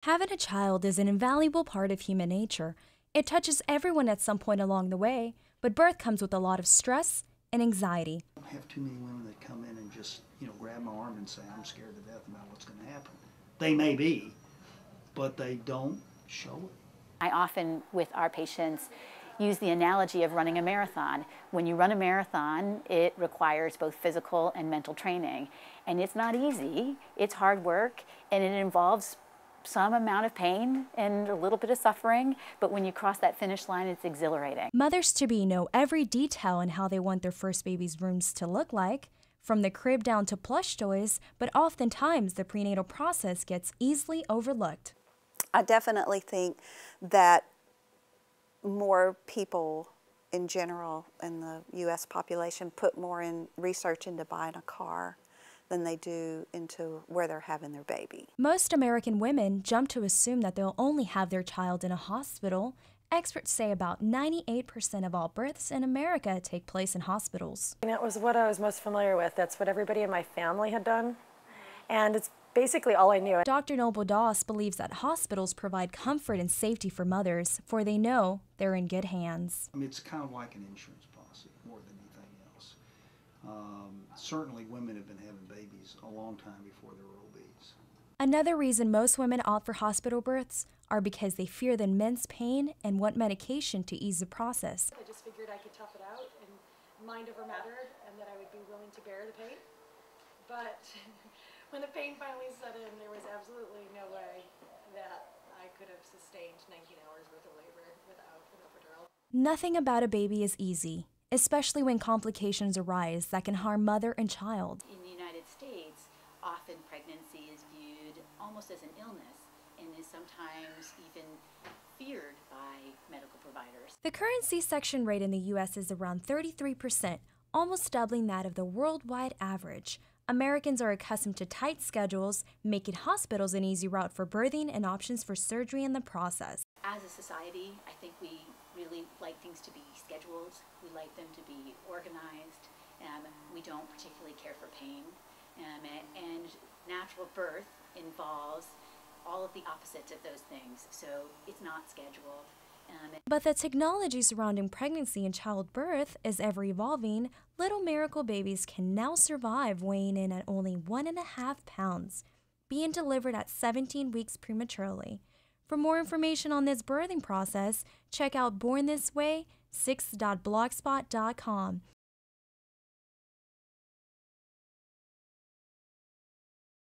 Having a child is an invaluable part of human nature. It touches everyone at some point along the way, but birth comes with a lot of stress and anxiety. I don't have too many women that come in and just, grab my arm and say, I'm scared to death about what's going to happen. They may be, but they don't show it. I often, with our patients, use the analogy of running a marathon. When you run a marathon, it requires both physical and mental training. And it's not easy, it's hard work, and it involves some amount of pain and a little bit of suffering, but when you cross that finish line, it's exhilarating. Mothers-to-be know every detail on how they want their first baby's rooms to look like, from the crib down to plush toys, but oftentimes the prenatal process gets easily overlooked. I definitely think that more people in general in the U.S. population put more in research into buying a car than they do into where they're having their baby. Most American women jump to assume that they'll only have their child in a hospital. Experts say about 98% of all births in America take place in hospitals. That was what I was most familiar with. That's what everybody in my family had done, and it's basically all I knew. Dr. Noble Doss believes that hospitals provide comfort and safety for mothers, for they know they're in good hands. It's kind of like an insurance policy more than anything else. Certainly women have been having babies a long time before there were OBs. Another reason most women opt for hospital births are because they fear the immense pain and want medication to ease the process. I just figured I could tough it out and mind over matter, and that I would be willing to bear the pain. But when the pain finally set in, there was absolutely no way that I could have sustained 19 hours worth of labor without an epidural. Nothing about a baby is easy, especially when complications arise that can harm mother and child. In the United States, often pregnancy is viewed almost as an illness and is sometimes even feared by medical providers. The current C-section rate in the U.S. is around 33%, almost doubling that of the worldwide average. Americans are accustomed to tight schedules, making hospitals an easy route for birthing and options for surgery in the process. As a society, I think we really like things to be scheduled. We like them to be organized. We don't particularly care for pain. And natural birth involves all of the opposites of those things, so it's not scheduled. But the technology surrounding pregnancy and childbirth is ever evolving. Little miracle babies can now survive weighing in at only 1.5 pounds, being delivered at 17 weeks prematurely. For more information on this birthing process, check out bornthisway6.blogspot.com.